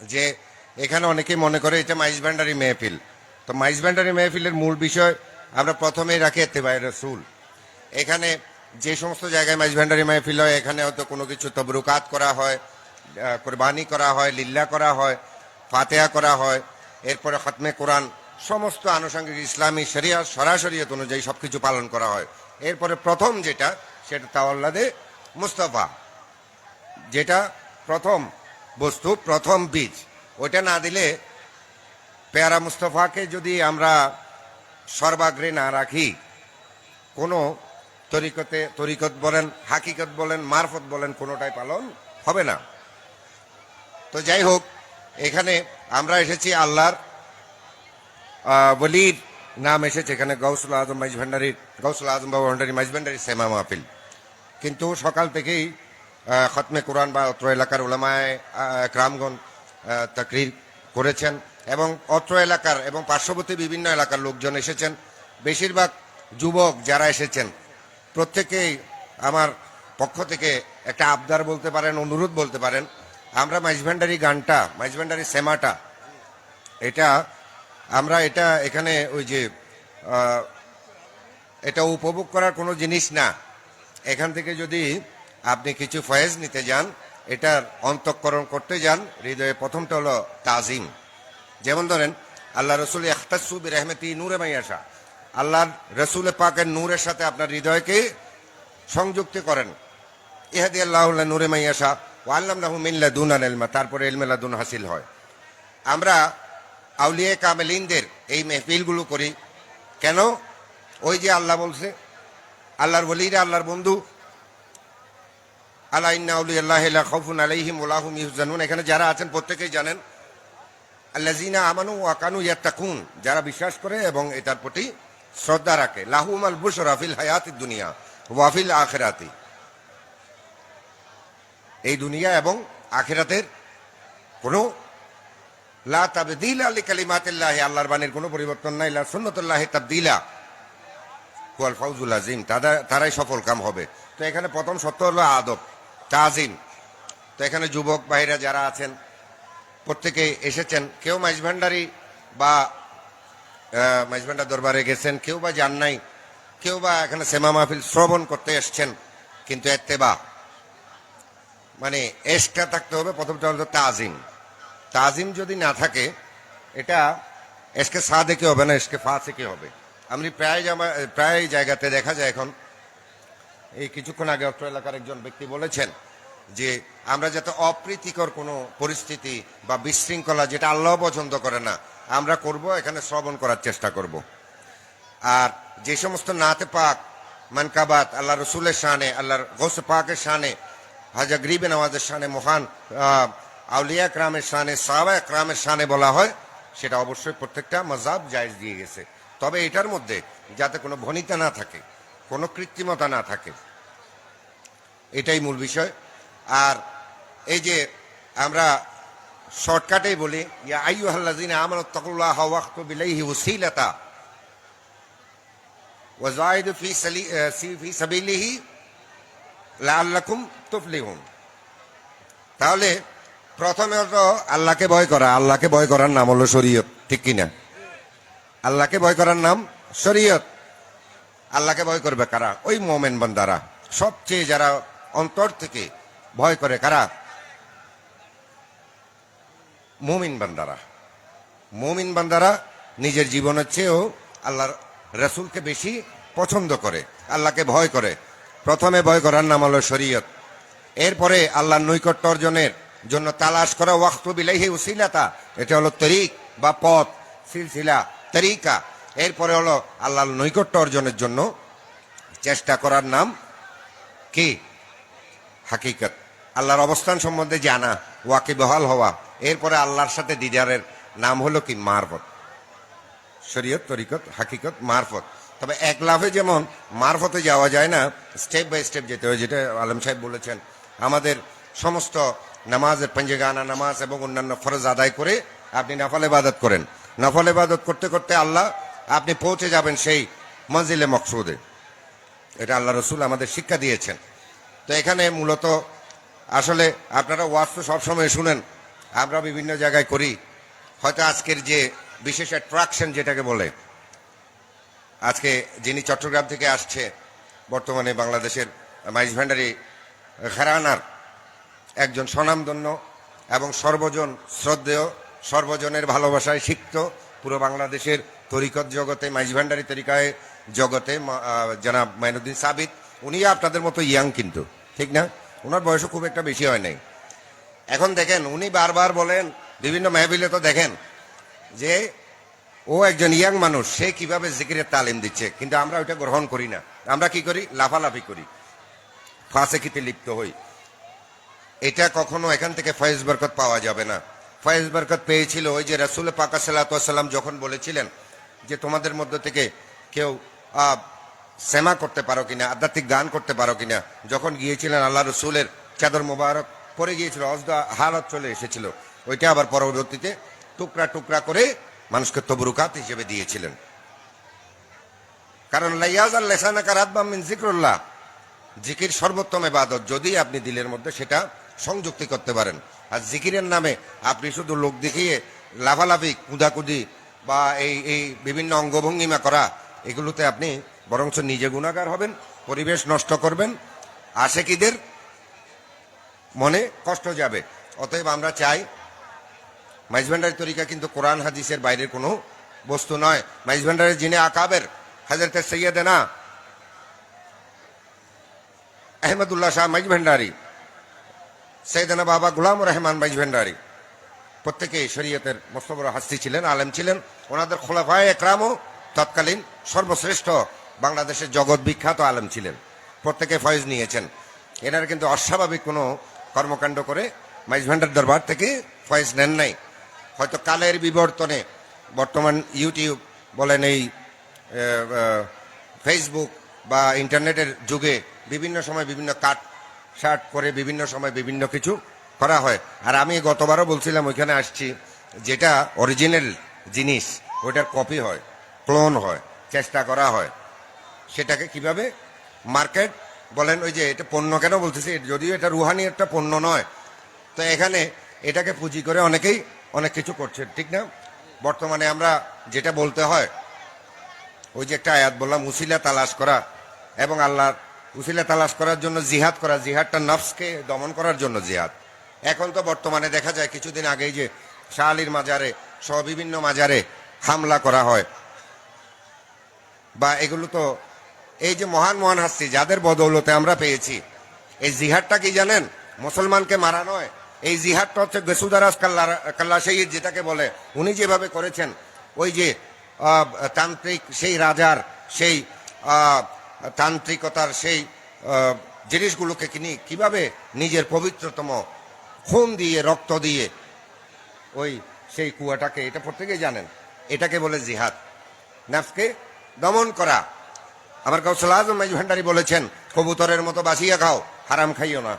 যে এখানে অনেকেই মনে করে এটা মাইজ ভান্ডারি মেহফিল। তো মাইজ ভান্ডারি মেহফিলের মূল বিষয় আমরা প্রথমেই রাখি ইত্তেবায়ে রাসূল। এখানে যে সমস্ত জায়গায় মাইজ ভান্ডারি মেহফিল হয়, এখানে হয়তো কোনো কিছু তবরুকাত করা হয়, কোরবানি করা হয়, লিল্লা করা হয়, ফাতেহা করা হয়, এরপরে খতমে কোরআন, সমস্ত আনুষঙ্গিক ইসলামী শরিয়া সরাসরিয়ত অনুযায়ী সব কিছু পালন করা হয়। এরপরে প্রথম যেটা, সেটা তাওয়াল্লাদে মুস্তাফা, যেটা প্রথম বস্তু, প্রথম বীজ। ওইটা না দিলে, পেয়ারা মুস্তফাকে যদি আমরা সর্বাগ্রে না রাখি, কোনো তরিকত বলেন, হাকিকত বলেন, মারফত বলেন, কোনোটাই পালন হবে না। তো যাই হোক, এখানে আমরা এসেছি আল্লাহর বলির নাম এসেছে এখানে, গৌসুল আজম মাইজ ভান্ডারির, গৌসুল আজম বাবা ভান্ডারি মাইজ ভান্ডারি সেমা মাহফিল। কিন্তু সকাল থেকেই খতমে কোরআন বা অত্র এলাকার ওলামায়ে একরামগণ তাকরির করেছেন, এবং অত্র এলাকার এবং পার্শ্ববর্তী বিভিন্ন এলাকার লোকজন এসেছেন। বেশিরভাগ যুবক যারা এসেছেন, প্রত্যেকেই আমার পক্ষ থেকে একটা আবদার বলতে পারেন, অনুরোধ বলতে পারেন, আমরা মাইজ ভান্ডারি গানটা, মাইজ ভান্ডারি সেমাটা, এটা আমরা এটা এখানে ওই যে এটা উপভোগ করার কোনো জিনিস না। এখান থেকে যদি আপনি কিছু ফয়েজ নিতে যান, এটার অন্তঃকরণ করতে যান, হৃদয়ে প্রথমটা হলো তাজিম। যেমন ধরেন, আল্লাহ রসুল ইখতাসু বিরহমতি নূরে মাইয়াশা, আল্লাহর রসুল পাকের নূরের সাথে আপনার হৃদয়কে সংযুক্ত করেন। ইহাদি আল্লাহ নূরে মাইয়াশা ও আল্লামনাহু মিন লাদুনা ইলমা, তারপরে ইলমে লাদুন হাসিল হয়। আমরা আউলিয়া কামেলিনদের এই মেহফিলগুলো করি কেন? ওই যে আল্লাহ বলছে, আল্লাহর ওলিরা আল্লাহর বন্ধু, আলা ইন্না আউলিয়াল্লাহি লা খাউফুন আলাইহিম ওয়া লা হুম ইয়াহজানুন। এখানে যারা আছেন প্রত্যেকেই জানেন, আল্লাযিনা আমানু ওয়া কানু ইয়াত্তাকুন, যারা বিশ্বাস করে এবং এটার প্রতি শ্রদ্ধা রাখে, লাহুমুল বুশরা ফিল হায়াতিদ দুনিয়া ওয়া ফিল আখিরাতি, এই দুনিয়া এবং আখিরাতের কোনো লা তাবদীলা লিকালিমাতিল্লাহি, আল্লাহর বাণীর কোনো পরিবর্তন নাই, লা সুন্নাতুল্লাহি তাবদীলা হুয়াল ফাউজুল আযীম, তারাই সফল কাম হবে। তো এখানে প্রথম সত্য হলো আদব, তাজিম। তো এখানে যুবক ভাইরা যারা আছেন প্রত্যেকে এসেছেন, কেউ মাইজ ভান্ডারি বা মাইজ ভান্ডার দরবারে গেছেন, কেউ বা যান নাই, কেউ বা এখানে সেমা মাহফিল শ্রবণ করতে এসছেন। কিন্তু ইত্তেবা মানে এশকা থাকতে হবে। প্রথমটা হলো তাজিম। তাজিম যদি না থাকে, এটা এশকে সাদেকে হবে না, এশকে ফাসেকে হবে। আমি প্রায় জায়গাতে দেখা যায় এখন, এই কিছুক্ষণ আগে অত্র এলাকার একজন ব্যক্তি বলেছেন যে আমরা যাতে অপ্রীতিকর কোনো পরিস্থিতি বা বিশৃঙ্খলা, যেটা আল্লাহ পছন্দ করে না, আমরা করব, এখানে শ্রবণ করার চেষ্টা করব। আর যে সমস্ত নাতে পাক, মানকাবাত আল্লাহ রসুলের শানে, আল্লাহর গৌসে পাকের শানে, হাজা গরিবে নওয়াজের শানে, মহান আউলিয়া একরামের শানে, সাহাবা একরামের শানে বলা হয়, সেটা অবশ্যই প্রত্যেকটা মাযহাব জায়েজ দিয়ে গেছে। তবে এটার মধ্যে যাতে কোনো ভনিতা না থাকে, কোনো কৃত্রিমতা না থাকে, এটাই মূল বিষয়। আর এই যে আমরা শর্টকাটেই বলি, ইয়া আইয়ুহাল্লাযিনা আমানুত্তাকুল্লাহা ওয়াক্তু বিলাইহি ওয়াসিলাতা ওয়া যাহিদু ফি সাবিলিহি লাআল্লাকুম তুফলিহুন। তাহলে প্রথমে হলো আল্লাহকে ভয় করা। আল্লাহকে ভয় করার নাম হলো শরীয়ত, ঠিক কিনা? আল্লাহকে ভয় করার নাম শরীয়ত। আল্লাহকে ভয় করবে কারা? ওই মুমিন বান্দারা। সবচেয়ে যারা অন্তর থেকে ভয় করে কারা? মুমিন বান্দারা। মুমিন বান্দারা নিজের জীবনের চেয়েও আল্লাহর রাসূলকে বেশি পছন্দ করে, আল্লাহকে ভয় করে। প্রথমে ভয় করার নাম হলো শরীয়ত। এরপরে আল্লাহর নৈকট্য অর্জনের জন্য তালাশ করা, ওয়াক্তু বিলাইহি ওসিলাতা, এটা হলো তরিক বা পথ, সিলসিলা, তরিকা। এরপরে হলো আল্লাহর নৈকট্য অর্জনের জন্য চেষ্টা করার নাম কি? হাকিকত, আল্লাহর অবস্থান সম্বন্ধে জানা, ওয়াকিবহাল হওয়া। এরপরে আল্লাহর সাথে দিদারের নাম হলো কি? মারফত। শরীয়ত, তরিকত, হাকিকত, মারফত। তবে এক লাফে যেমন মারফতে যাওয়া যায় না, স্টেপ বাই স্টেপ যেতে হয়, যেটা আলম সাহেব বলেছেন। আমাদের সমস্ত নামাজের পঞ্জেগানা নামাজ এবং অন্যান্য ফরজ আদায় করে আপনি নফল ইবাদত করেন। নফল ইবাদত করতে করতে আল্লাহ, আপনি পৌঁছে যাবেন সেই মঞ্জিলে মকসুদে। এটা আল্লাহ রসুল আমাদের শিক্ষা দিয়েছেন। তো এখানে মূলত আসলে আপনারা ওয়াজ তো সবসময় শুনেন, আমরা বিভিন্ন জায়গায় করি। হয়তো আজকের যে বিশেষ অ্যাট্রাকশন যেটাকে বলে, আজকে যিনি চট্টগ্রাম থেকে আসছে, বর্তমানে বাংলাদেশের মাইজ ভান্ডারী ঘরানার একজন স্বনামধন্য এবং সর্বজন শ্রদ্ধেয়, সর্বজনের ভালোবাসায় সিক্ত, পুরো বাংলাদেশের তরিকত জগতে, মাইজ ভান্ডারী তরিকায় জগতে জনাব মাইনুদ্দিন সাবিত, উনি আপনাদের মতো ইয়াং, কিন্তু ঠিক না, ওনার বয়সও খুব একটা বেশি হয় নাই। এখন দেখেন উনি বারবার বলেন, বিভিন্ন মেহফিলে তো দেখেন যে ও একজন ইয়াং মানুষ, সে কিভাবে জিকিরের তালিম দিচ্ছে, কিন্তু আমরা ওইটা গ্রহণ করি না। আমরা কি করি? লাফালাফি করি, ফাসেকিতে লিপ্ত হই। এটা কখনো এখান থেকে ফয়েজ বরকত পাওয়া যাবে না। ফয়েজ বরকত পেয়েছিল ওই যে রাসূল পাক সাল্লাল্লাহু আলাইহি ওয়াসাল্লাম যখন বলেছিলেন যে তোমাদের মধ্য থেকে কেউ সেমা করতে পারো কিনা, আধ্যাত্মিক গান করতে পারো কিনা, যখন গিয়েছিলেন আল্লাহ রসুলের চাদর মোবারক পরে গিয়েছিল, অজদা হালত চলে এসেছিল, ওইটা আবার পরবর্তীতে টুকরা টুকরা করে মানুষকে তবরুকাত হিসেবে দিয়েছিলেন। কারণ লাইয়াজাল লিসানাকা রাতবাম মিন যিকরিল্লাহ, জিকির সর্বোত্তম ইবাদত, যদি আপনি দিলের মধ্যে সেটা সংযুক্তি করতে পারেন। আর জিকিরের নামে আপনি শুধু লোক দেখিয়ে লাফালাফি, কুদাকুদি বা এই বিভিন্ন অঙ্গভঙ্গিমা করা, এগুলোতে আপনি বরঞ্চ নিজে গুনাহগার হবেন, পরিবেশ নষ্ট করবেন, আশেকিদের মনে কষ্ট যাবে। অতএব আমরা চাই, মাইজ ভান্ডারী তরিকা কিন্তু কোরআন হাদিসের বাইরের কোনো বস্তু নয়। মাইজ ভান্ডারীর যিনি আকাবের, হযরত সৈয়দনা আহমদুল্লাহ শাহ মাইজ ভান্ডারী, সৈয়দনা বাবা গুলাম রহমান মাইজ ভান্ডারী, প্রত্যেকেই শরীয়তের মস্ত বড় হাস্তি ছিলেন, আলেম ছিলেন। ওনাদের খোলাফায়ে একরামও তৎকালীন সর্বশ্রেষ্ঠ বাংলাদেশের জগৎ বিখ্যাত আলেম ছিলেন, প্রত্যেকে ফয়েজ নিয়েছেন। এনারা কিন্তু অস্বাভাবিক কোনো কর্মকাণ্ড করে মাইজ ভান্ডার দরবার থেকে ফয়েজ নেন নাই। হয়তো কালের বিবর্তনে, বর্তমান ইউটিউব বলেন, এই ফেসবুক বা ইন্টারনেটের যুগে বিভিন্ন সময় বিভিন্ন কাট শার্ট করে বিভিন্ন সময় বিভিন্ন কিছু করা হয়। আর আমি গতবারও বলছিলাম, ওইখানে আসছি, যেটা অরিজিনাল জিনিস ওইটার কপি হয়, ক্লোন হয়, চেষ্টা করা হয়। সেটাকে কিভাবে মার্কেট বলেন, ওই যে এটা পণ্য কেন বলতেছি, যদিও এটা রুহানি একটা পণ্য নয়, তো এখানে এটাকে পুঁজি করে অনেকেই অনেক কিছু করছে, ঠিক না? বর্তমানে আমরা যেটা বলতে হয়, ওই যে একটা আয়াত বললাম, উসিলা তালাশ করা এবং আল্লাহর উসিলা তালাশ করার জন্য জিহাদ করা, জিহাদটা নফসকে দমন করার জন্য জিহাদ। এখন তো বর্তমানে দেখা যায়, কিছুদিন আগেই যে শাহ আলীর মাজারে সহ বিভিন্ন মাজারে হামলা করা হয়, বা এগুলো তো এই যে মহান মহান হাস্তি যাদের বদৌলতে আমরা পেয়েছি, এই জিহাদটা কি জানেন? মুসলমানকে মারা নয়, এই জিহাদটা হচ্ছে গেসুদারাজ কাল্লা শহীদ যেটাকে বলে, উনি যেভাবে করেছেন, ওই যে তান্ত্রিক সেই রাজার সেই তান্ত্রিকতার সেই জিনিসগুলোকে কিভাবে নিজের পবিত্রতম খুন দিয়ে, রক্ত দিয়ে ওই সেই কুয়াটাকে, এটা প্রত্যেকেই জানেন, এটাকে বলে জিহাদ, নফসকে দমন করা। আমার গাউসুল আজম মাইজ ভান্ডারী বলেছেন, কবুতরের মতো বাসিয়া খাও, হারাম খাইও না,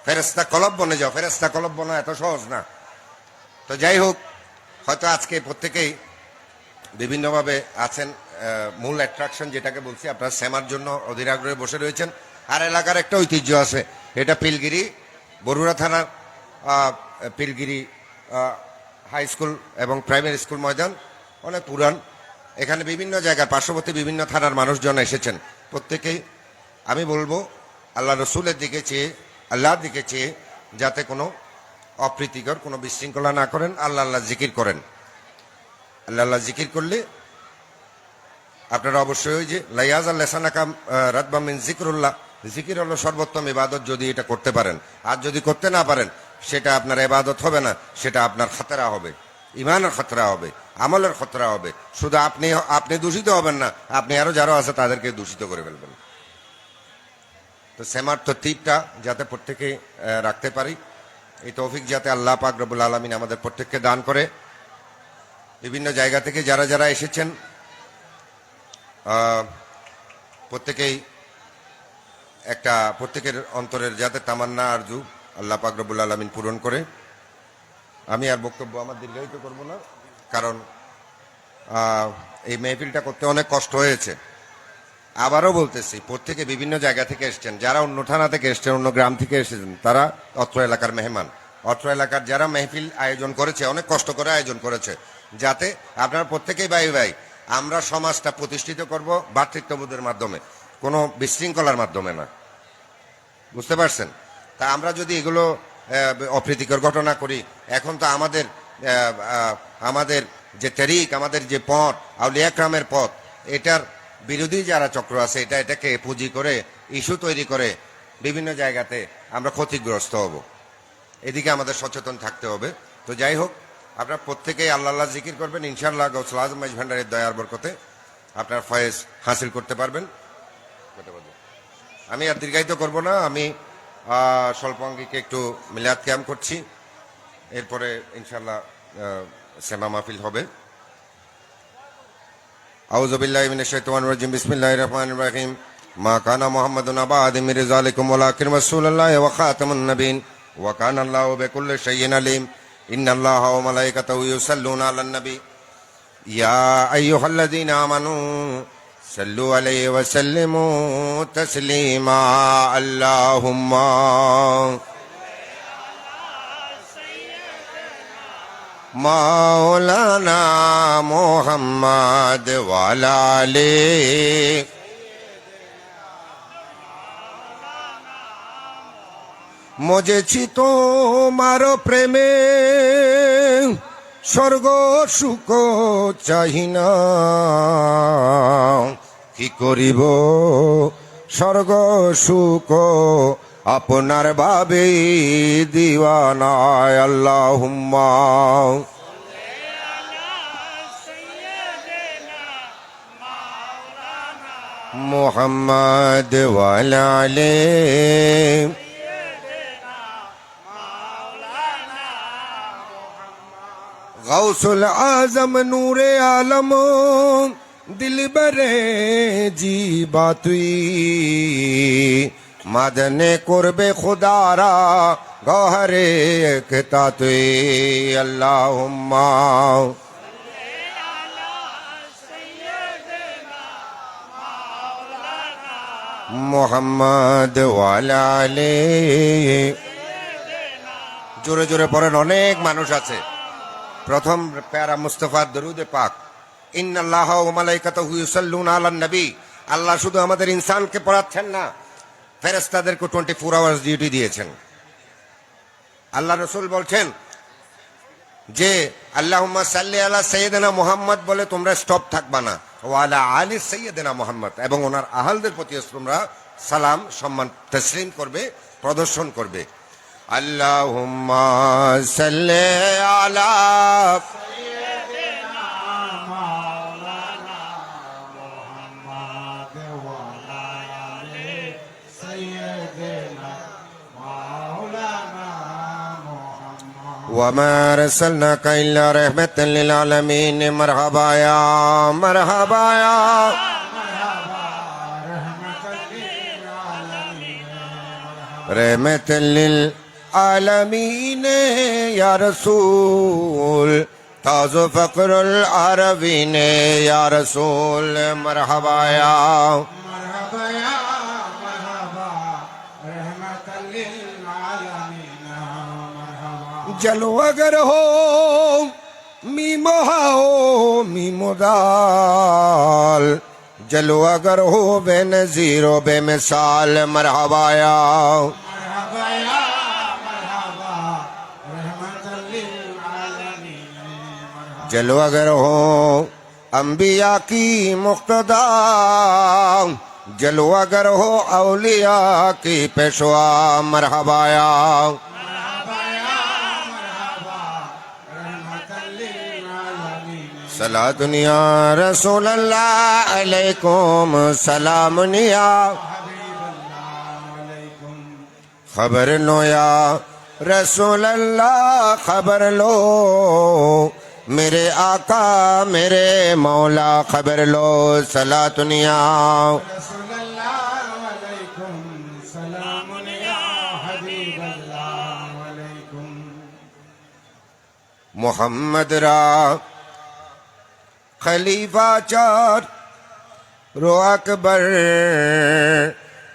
ফেরেশতা কলব বনে যাও। ফেরেশতা কলব বনা এত সহজ না। তো যাই হোক, হয়তো আজকে প্রত্যেকেই বিভিন্নভাবে আছেন। মূল অ্যাট্রাকশন যেটাকে বলছি, আপনারা সেমার জন্য অধীর আগ্রহে বসে রয়েছেন। আর এলাকার একটা ঐতিহ্য আছে, এটা পিলগিরি বরুড়া থানার পিলগিরি হাই স্কুল এবং প্রাইমারি স্কুল ময়দান, অনেক পুরান। এখানে বিভিন্ন জায়গার পার্শ্ববর্তী বিভিন্ন থানার মানুষজন এসেছেন। প্রত্যেকেই আমি বলবো, আল্লাহ রসুলের দিকে চেয়ে, আল্লাহর দিকে চেয়ে, যাতে কোনো অপ্রীতিকর কোনো বিশৃঙ্খলা না করেন, আল্লাহ আল্লাহ জিকির করেন। আল্লাহ আল্লাহ জিকির করলে আপনারা অবশ্যই ওই যে লাইয়াজ আল্লাহ রাতবা মিন যিকরুল্লাহ, জিকির হলো সর্বোত্তম ইবাদত, যদি এটা করতে পারেন। আর যদি করতে না পারেন, সেটা আপনার ইবাদত হবে না, সেটা আপনার খাতরা হবে, ইমানের খতরা হবে, আমলের খতরা হবে। শুধু আপনি দূষিত হবেন না, আপনি আরো যারা আছে তাদেরকে দূষিত করে ফেলবেন। তো সেমার তরতিবটা যাতে প্রত্যেকে রাখতে পারি, এই তৌফিক যাতে আল্লাহ পাক রব্বুল আলামিন আমাদের প্রত্যেককে দান করে। বিভিন্ন জায়গা থেকে যারা যারা এসেছেন, প্রত্যেকেই প্রত্যেকের অন্তরের যাতে তামান্না আরজু আল্লাহ পাক রব্বুল আলামিন পূরণ করে। আমি আর বক্তব্য আমার দীর্ঘায়িত করব না, কারণ এই মেহফিলটা করতে অনেক কষ্ট হয়েছে। আবারও বলতেছি, প্রত্যেকে বিভিন্ন জায়গা থেকে এসছেন, যারা অন্য থানা থেকে এসছেন, অন্য গ্রাম থেকে এসেছেন, তারা অত্র এলাকার মেহমান, অত্র এলাকার যারা মেহফিল আয়োজন করেছে, অনেক কষ্ট করে আয়োজন করেছে, যাতে আপনারা প্রত্যেকেই ভাই ভাই আমরা সমাজটা প্রতিষ্ঠিত করব ভ্রাতৃত্ববোধের মাধ্যমে, কোনো বিশৃঙ্খলার মাধ্যমে না। বুঝতে পারছেন? তা আমরা যদি এগুলো অপ্রীতিকর ঘটনা করি, এখন তো আমাদের যে তারিখ, আমাদের যে পথ, আউলিয়া একরামের পথ, এটার বিরোধী যারা চক্র আছে, এটাকে পুঁজি করে ইস্যু তৈরি করে বিভিন্ন জায়গাতে আমরা ক্ষতিগ্রস্ত হব। এদিকে আমাদের সচেতন থাকতে হবে। তো যাই হোক, আপনারা প্রত্যেকেই আল্লাহ আল্লাহ জিকির করবেন, ইনশাআল্লাহ গৌসুল আজম মাইজ ভান্ডারের দয়ার বরকতে আপনার ফয়েজ হাসিল করতে পারবেন। আমি আর দীর্ঘায়িত করব না, আমি স্বল্প অঙ্গিকে একটু মিলাদ ক্যাম্প করছি, এরপরে ইনশাআল্লাহ সেমা মাহফিল হবে। আউযু বিল্লাহি মিনাশ শাইতানির রাজিম, বিসমিল্লাহির রহমানির রহিম। মা কানা মুহাম্মাদুন আবা আদম মির যালিকুম ওয়ালাকিন রাসূলুল্লাহি ওয়া খাতামুন নাবিয়্যিন ওয়া কানা আল্লাহু বিকুল্লি শাইইন আলিম। ইন্নাল্লাহা ওয়া মালাইকাতাহু ইউসাল্লুনা আলান নবী ইয়া আইয়ুহাল্লাযীনা আমানু সাল্লু আলাইহি ওয়া সাল্লিমু তাসলিমা। আল্লাহুম্মা মাওলানা মুহাম্মদ ওয়া আলা আলিহি। মজেছি তোমার প্রেমে, স্বর্গ সুখ চাহি না, কি করিব স্বর্গ সুখ আপনার ভাবে দিওয়ানায়। আল্লাহুম্মা মুহাম্মদ ওয়া আলা আলিহি। গৌসুল আজম নূরে আলম দিলবরে জীবা তুই, মাদনে করবে খুদারা গহরে একতা তুই। আল্লাহুম্মা মুহাম্মদ ওয়া আলা আলিহি। জোরে জোরে পড়েন, অনেক মানুষ আছে। প্রথম প্যারা মুস্তাফার দরুদে পাক, ইন্নাল্লাহা ওয়া মালাইকাতাহু ইউসাল্লুনা আলান নবী। আল্লাহ শুধু আমাদের ইনসানকে পড়াচ্ছেন না, ফেরেশতাদেরকে 24 আওয়ার্স ডিউটি দিয়েছেন। আল্লাহ রাসূল বলছেন যে আল্লাহুম্মা সাল্লি আলা সাইয়্যিদিনা মুহাম্মদ বলে তোমরা স্টপ থাকবা না, ওয়া আলা আলি সাইয়্যিদিনা মুহাম্মদ, এবং ওনার আহলদের প্রতি তোমরা সালাম সম্মান তাসলিম করবে, প্রদর্শন করবে। আল্লাহুম্মা সাল্লি আলা সাইয়্যিদিনা মাওলানা মুহাম্মদ ওয়া আলা আলি সাইয়্যিদিনা মাওলানা মুহাম্মদ। ওয়া মা আরসালনাকা ইল্লা রাহমাতাল লিল আলামিন। মারহাবা ইয়া মারহাবা ইয়া रहमतल लिल आलमीन या रसूल, ताज़ो फ़क़रुल आरवीन या रसूल। मरहबा या मरहबा या मरहबा रहमतल लिल आलमीन मरहबा। जलो अगर हो मीमो हाओ मीमो दाल, जलो अगर हो बेनज़ीर व बेमिसाल। मरहबा या मरहबा या मरहबा रहमतल लिल आलमीन मरहबा। जलो अगर हो अंबिया की मुक़्तदा, जलो अगर हो औलिया की पेशवा। मरहबा या सलातुन या रसूल अल्लाह अलैकुम सलामुन या खबर लो या रसूल अल्लाह खबर लो, मेरे आका मेरे मौला खबर लो। सलातुन या रसूल अल्लाह अलैकुम सलामुन या हबीब अल्लाह अलैकुम। मोहम्मद रा खलीफा चार रो अकबर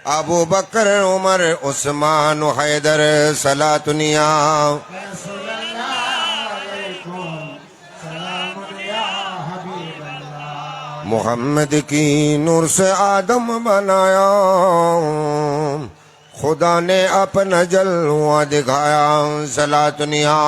अबू बकर उमर उस्मान हैदर सलातुनिया मोहम्मद की नूर से आदम बनाया खुदा ने अपना जलवा दिखाया सलातुनिया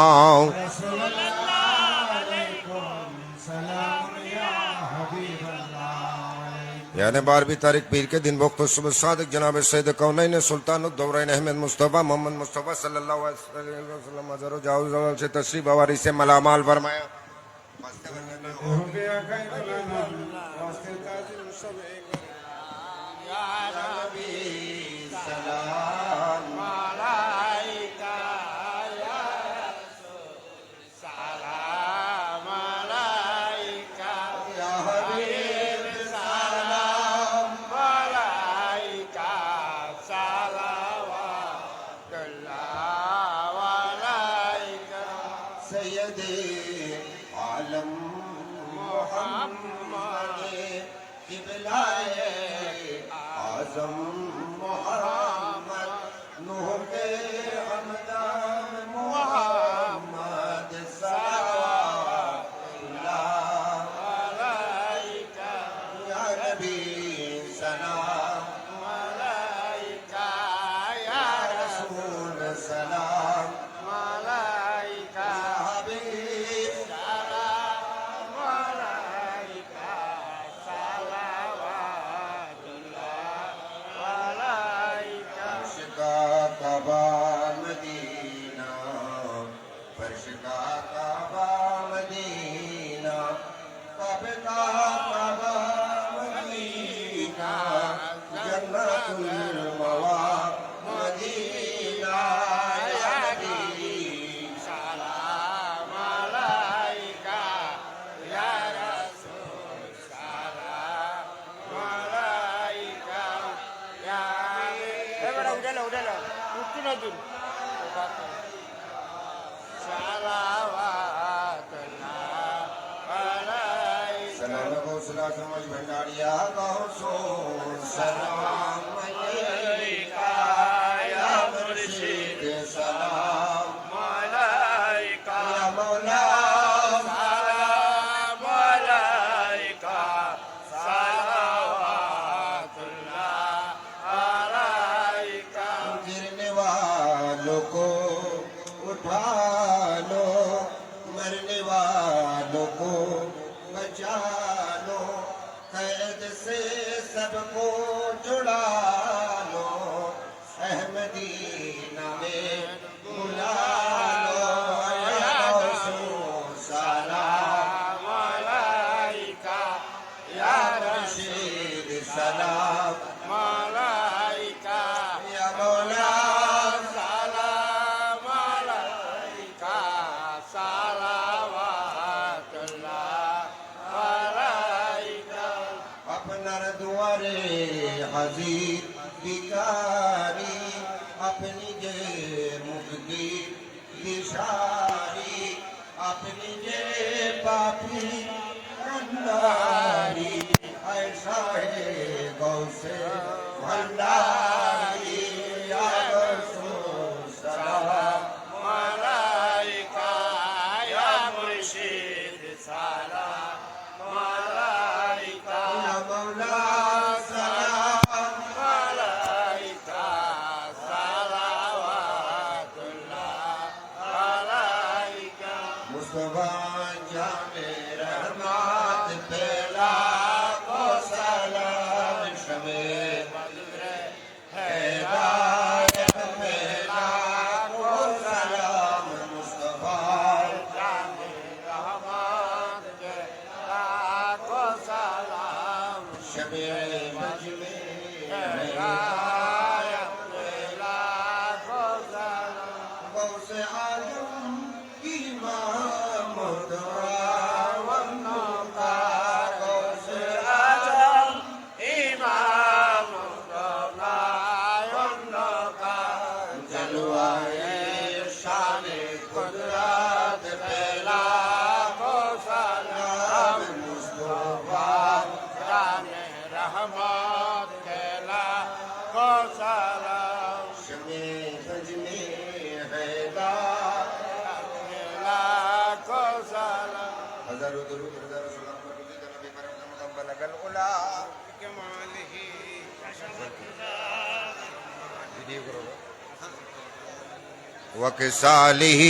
यानी 12वीं तारीख पीर के दिन वक्त सुबह सादिक जनाब सैयद कौनैन सुल्तान दौरान अहमद मुस्तफ़ा मोहम्मद मुस्तफ़ा सल्लल्लाहु अलैहि वसल्लम हज़ारों जाओ से तशरीफ आवारी से मलामाल फरमाया आलम मोहम्मद किबलाए आज़म मोहम्मद नूह के हमदम मोहम्मद सल्लल्लाहु अलैका या नबी सलाम अलैका या रसूल सलाम अलैका काबा मदीना फर्श का काबा मदीना काबे का काबा मदीना जन्नतुल मवा मदीना या नबी सलाम अलैका या रसूल सलाम अलैका या उधर उठती नहीं दिन सलाम गौसला समझ भंडारिया गौसो सलाम अलैका या मुर्शिद सलाम अलैका या मौला सलाम अलैका सलावतुल्लाह अलैका गिरने वालों को उठा लो मरने वालों को बचा लो कैद से सबको जुड़ा लो अहमदीना में बुला लो या रसूल सलाम अलैका या रशीद सलाम अलैका या मौला सलाम अलैका सलावतुल्लाह अलैका अपना दुआरे हजीर बिकारी अपनी जे मुक्ति दिशारी अपनी जे पापी रंदारी ऐसा है गौसे भंडारी या रसूल सलाम अलैका या मुर्शिद सलाम अलैका या मौला सलाम अलैका सलावतुल्लाह अलैका मुस्तफा जाने रहमत पेला को सलाम शमे हिदायत पेला को सलाम मुस्तफा जाने रहमत पेला को सलाम शमे मजमे हिदायत पेला को सलाम गौसे आजम की मां मुहतरमा وكساله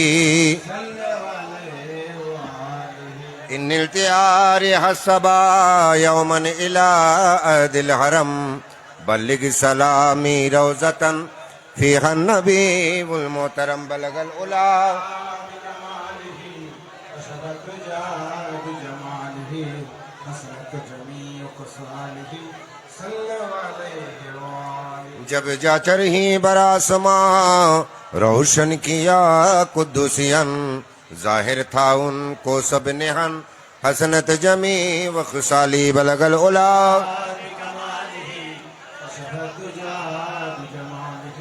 إن التيار حسبا يوما إلى أهد الحرم بلغ سلامي روزة فيها النبي المحترم بلغ الأولى जब जाचर ही बरासमा रोशन किया कुद्दुसियन जाहिर था उनको सब निहन हसनत जमी वखसाली बलगल उला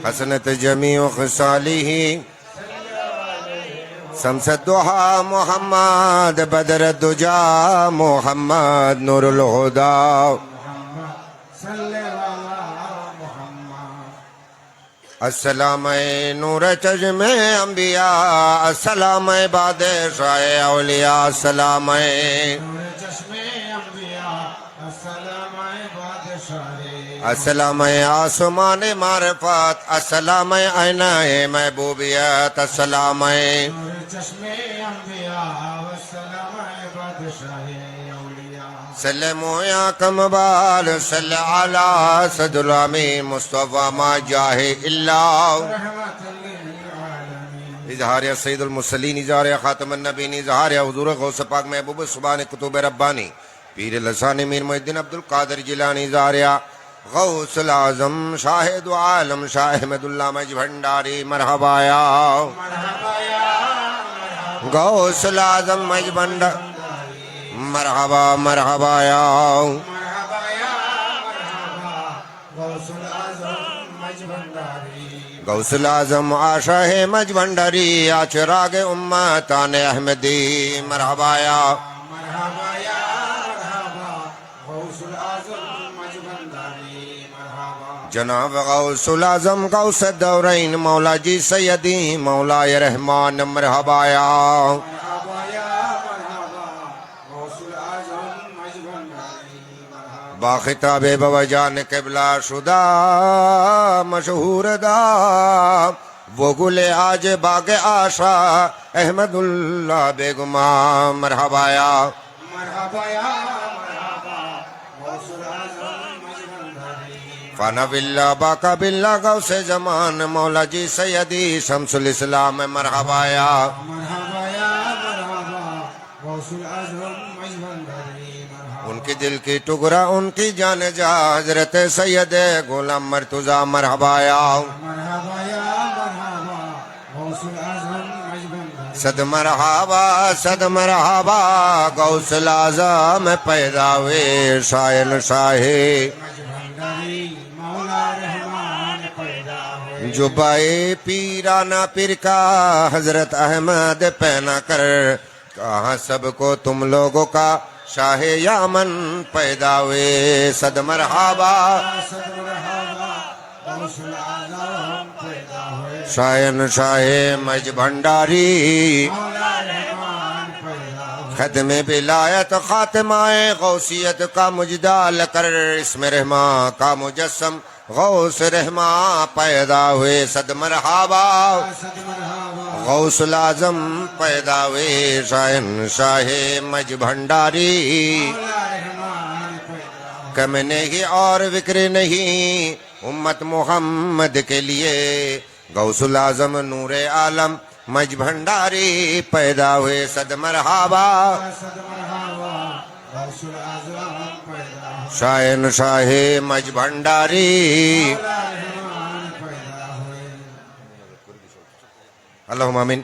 हसनत जमी वखसाली शमसद दुहा मोहम्मद बदर दुजा मोहम्मद नूरुल हुदा अस्सलाम नूर चश्म अंबिया अस्सलाम बादशाह औलिया अस्सलाम अस्सलाम आसमान मारफत अस्सलाम आईना महबूबियत अस्सलाम सल्लमो या कमबाल सल्ल अला सदुल अमीन मुस्तफा मा जाहे इल्ला इजहार सैयदुल मुरसलीन इजहार खातमुन नबीन इजहार हुजूर गौस पाक महबूब सुभान कुतुब रब्बानी पीर लसानी मीर मुहिद्दीन अब्दुल कादिर जिलानी इजहार गौसुल आजम शाहिद आलम शाह अहमदुल्लाह मज भंडारी मरहबाया गौसुल आजम मज भंडारी मरहबा मरहबाया गौसुल आजम आशा है मज भंडारी आचराग उम्मतान अहमदी मरहबाया जनाब गौसुल आजम गौस दौरैन मौला जी सैयदी मौला रहमान मरहबाया बाखिताब बवजान किबला शुदा मशहूर दा वो गुले आज बाग आशा अहमदुल्लाह बेगुमा मरहबाया फाना बिल्ला बाका बिल्ला गौसे जमान मौला जी सैयदी शमसुल इस्लाम मरहबाया उनके दिल की टुकड़ा उनकी जान जा हजरत सैयद गुलाम मर्तुजा मरहबाया सद मरहबा गौसल आज़म पैदा हुए शायन शाहे जुबाए पीराना पीर का हजरत अहमद पहना कर कहा सबको तुम लोगों का शाहे यामन पैदा हुए सद मरहबा शायन शाहे मज भंडारी खत्म बिलायत खातिमाए गौसियत का मुजदाल कर इसमें रहमा का मुजस्सम गौस रहमा पैदा हुए सद मरहबा गौसुल आजम पैदा हुए शायन शाहे मज भंडारी कम नहीं और विक्र नहीं उम्मत मोहम्मद के लिए गौसुल आजम नूरे आलम मज भंडारी पैदा हुए सद मरहबा शायन शाहे मज भंडारी अल्लाहुम्मा आमीन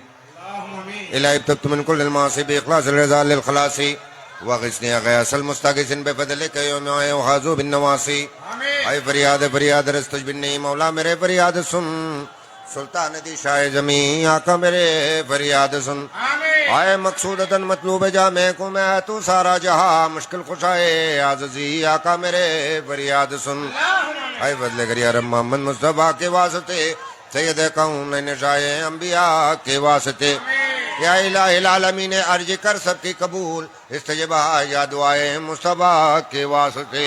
इलाही तब्तु मिन कुल्लिल मासी बिइखलास रज़ा लिल खलासी वग़िस्नी गयासल मुस्तागिसिन बिफज़लिक यौम युहाज़ु बिन नवासी आए फरियाद रस्तुज बिन्नी मौला मेरे फरियाद सुन सुल्तान दी शाह जमी आका मेरे फरियाद सुन आए मकसूदतन मतलूब जा मैं को मैं तू सारा जहां मुश्किल खुशाए आज़ी आका मेरे फरियाद सुन आए बदले करिया रब मोहम्मद मुस्तफा के वास्ते सैयद कौन शाह अंबिया के वास्ते या इलाहिल आलमीन अर्ज कर सबकी कबूल इस्तजबा या दुआए मुस्तफा के वास्ते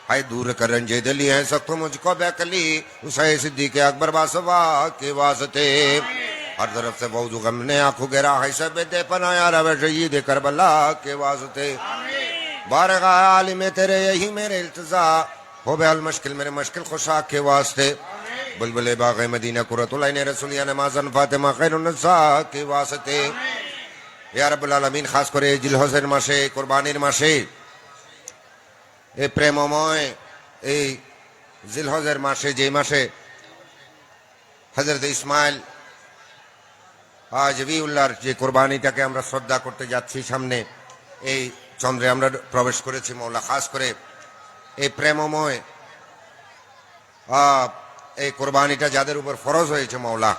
हाय दूर कर रंजे दिली है सख्त मुझको बेकली उसे सिद्दीक अकबर बासवा के वास्ते हर तरफ से बहुत गम ने आंखों गिरा है सब दे पनाया रवे शहीद करबला के वास्ते बारगाह आलिम तेरे यही मेरे इल्तिजा हो बे अल मुश्किल मेरे मुश्किल खुशा के वास्ते बुलबुल बाग़ मदीना कुरतुल ऐन रसूलिया नमाज़न फातिमा खैरुन निसा के वास्ते या रब्बुल आलामीन खास করে জিলহজের মাসে কুরবানির মাসে এই প্রেমময় এই জিলহজের মাসে যে মাসে হযরত ইসমাইল জবিউল্লাহর যে কুরবানিটাকে আমরা শ্রদ্ধা করতে যাচ্ছি সামনে এই চন্দ্রে আমরা প্রবেশ করেছি মওলা খাস করে এই প্রেমময় এই কুরবানিটা যাদের উপর ফরজ হয়েছে মওলা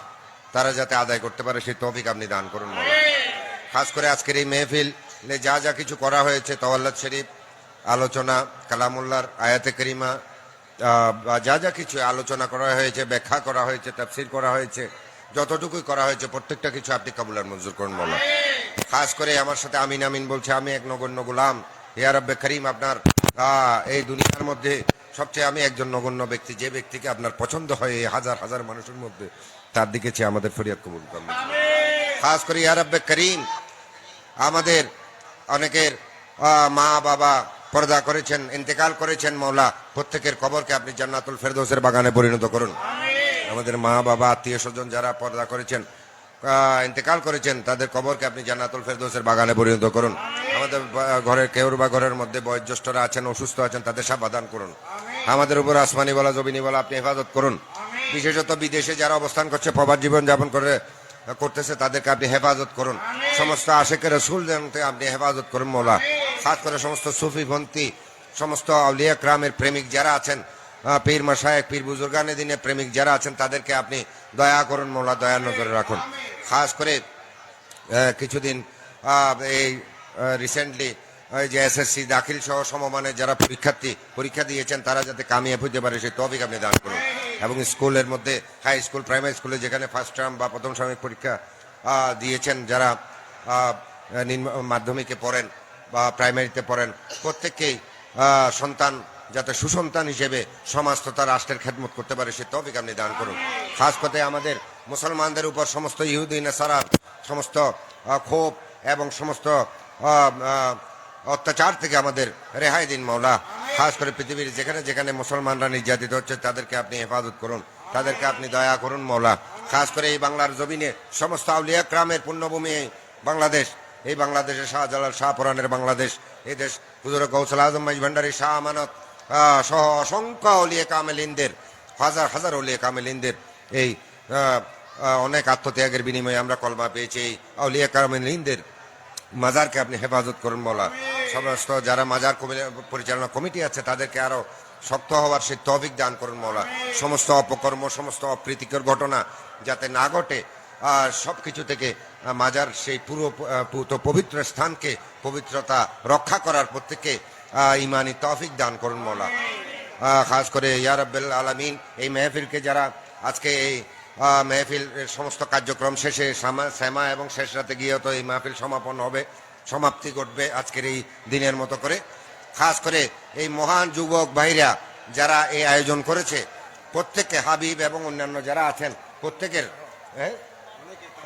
তারা যাতে আদায় করতে পারে সেই তৌফিক আপনি দান করুন মওলা খাস করে আজকের এই মেহফিলে যা যা কিছু করা হয়েছে তাওয়াল্লাদ শরীফ আলোচনা কালামুল্লাহর আয়াতে কারিমা যা যা কিছু আলোচনা করা হয়েছে ব্যাখ্যা করা হয়েছে তাফসীর করা হয়েছে যতটুকুই করা হয়েছে প্রত্যেকটা কিছু আপনি কবুল আর মঞ্জুর করুন মওলা খাস করে আমার সাথে আমিন আমিন বলছে আমি এক নগণ্য গোলাম ইয়া রব্বে করিম আপনার এই দুনিয়ার মধ্যে সবচেয়ে আমি একজন নগণ্য ব্যক্তি যে ব্যক্তিকে আপনার পছন্দ হয় এই হাজার হাজার মানুষের মধ্যে তার দিকে চেয়ে আমাদের ফরিয়াদ কবুল করুন খাস করে ইয়া রব্বে করিম আমাদের অনেকের মা বাবা পর্দা করেছেন ইন্তেকাল করেছেন মওলা প্রত্যেকের কবরকে আপনি জান্নাতুল ফেরদৌসের বাগানে পরিণত করুন আমাদের মা বাবা আত্মীয় স্বজন যারা পর্দা করেছেন ইন্তেকাল করেছেন তাদের কবরকে আপনি জান্নাতুল ফেরদৌসের বাগানে পরিণত করুন আমাদের ঘরের কেউর বা ঘরের মধ্যে বয়োজ্যেষ্ঠরা আছেন অসুস্থ আছেন তাদের সাবধান করুন আমাদের উপর আসমানি বলা জমিনি বলা আপনি হেফাজত করুন বিশেষত বিদেশে যারা অবস্থান করছে প্রবাস জীবন যাপন করতেছে তাদেরকে আপনি হেফাজত করুন সমস্ত আশিকে রাসূল জানতে আপনি হেফাজত করুন মওলা খাস করে সমস্ত সুফিপন্থী সমস্ত আউলিয়া کرامের প্রেমিক যারা আছেন পীর মাশায়েখ পীর বুজুর্গানে দিনের প্রেমিক যারা আছেন তাদেরকে আপনি দয়া করুন মওলা দয়ার নজরে রাখুন খাস করে কিছুদিন এই রিসেন্টলি যে এসএসসি দাখিল সহ সমমানের যারা পরীক্ষা দিয়েছেন তারা যাতে কামিয়াব হতে পারে সেই তৌফিক আপনি দান করুন এবং স্কুলের মধ্যে হাই স্কুল প্রাইমারি স্কুলে যেখানে ফার্স্ট টার্ম বা প্রথম সাময়িক পরীক্ষা দিয়েছেন যারা মাধ্যমিকে পড়েন বা প্রাইমারিতে পড়েন প্রত্যেককেই সন্তান যাতে সুসন্তান হিসেবে সমাজ তথা রাষ্ট্রের খেদমত করতে পারে সে তৌফিক আপনি দান করুন খাস করে আমাদের মুসলমানদের উপর সমস্ত ইহুদি নাসারার সমস্ত ক্ষোভ এবং সমস্ত অত্যাচার থেকে আমাদের রেহাই দিন মওলা খাস করে পৃথিবীর যেখানে যেখানে মুসলমানরা নির্যাতিত হচ্ছে তাদেরকে আপনি হেফাজত করুন তাদেরকে আপনি দয়া করুন মওলা খাস করে এই বাংলার জমিনে সমস্ত আউলিয়া کرامের পুণ্যভূমি বাংলাদেশ এই বাংলাদেশের শাহজালাল শাহপুরানের বাংলাদেশ এই দেশ হুজুর গৌসুল আজম মাইজ ভান্ডারী শাহ আমানত সহ অসংখ্য আউলিয়া কামেলিনদের হাজার হাজার আউলিয়া কামেলিনদের এই অনেক আত্মত্যাগের বিনিময়ে আমরা কলমা পেয়েছি এই আউলিয়া কামেলিনদের মাজারকে আপনি হেফাজত করুন মওলা সমস্ত যারা মাজার পরিচালনা কমিটি আছে তাদেরকে আরো শক্ত হওয়ার সেই তৌফিক দান করুন মওলা সমস্ত অপকর্ম সমস্ত অপ্রীতিকর ঘটনা যাতে না ঘটে সবকিছু থেকে মাজার সেই পুরো পবিত্র স্থানকে পবিত্রতা রক্ষা করার প্রত্যেককে ইমানি তৌফিক দান করুন মওলা খাস করে ইয়া রাব্বুল আলামিন এই মেহফিলকে যারা আজকে এই মেহফিল সমস্ত কার্যক্রম শেষে শ্যামা এবং শেষ রাতে গিয়ে তো এই মাহফিল সমাপন হবে সমাপ্তি ঘটবে আজকের এই দিনের মতো করে খাস করে এই মহান যুবক ভাইরা যারা এই আয়োজন করেছে প্রত্যেককে হাবিব এবং অন্যান্য যারা আছেন প্রত্যেকের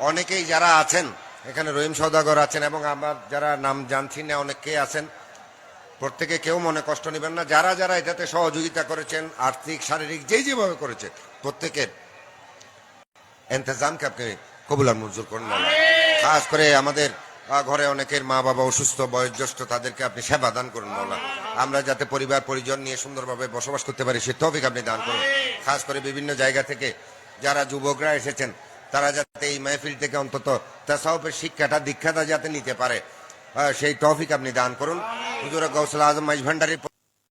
অনেকেই যারা আছেন এখানে রহিম সওদাগর আছেন এবং আমার যারা নাম জানছি না অনেকে আছেন প্রত্যেকে কেউ মনে কষ্ট নেবেন না যারা যারা এটাতে সহযোগিতা করেছেন আর্থিক শারীরিক যেভাবে করেছে প্রত্যেকের ইন্তজামকে আপনি কবুল আর মঞ্জুর করুন খাস করে আমাদের ঘরে অনেকের মা বাবা অসুস্থ বয়োজ্যেষ্ঠ তাদেরকে আপনি সেবা দান করুন মওলা আমরা যাতে পরিবার পরিজন নিয়ে সুন্দরভাবে বসবাস করতে পারি সে তৌফিক আপনি দান করুন খাস করে বিভিন্ন জায়গা থেকে যারা যুবকরা এসেছেন তারা যাতে এই মাহফিল থেকে অন্তত তাসাউফের শিক্ষাটা দীক্ষাটা যাতে নিতে পারে সেই তৌফিক আপনি দান করুন হুজুর গৌসুল আজম মাইজ ভান্ডারী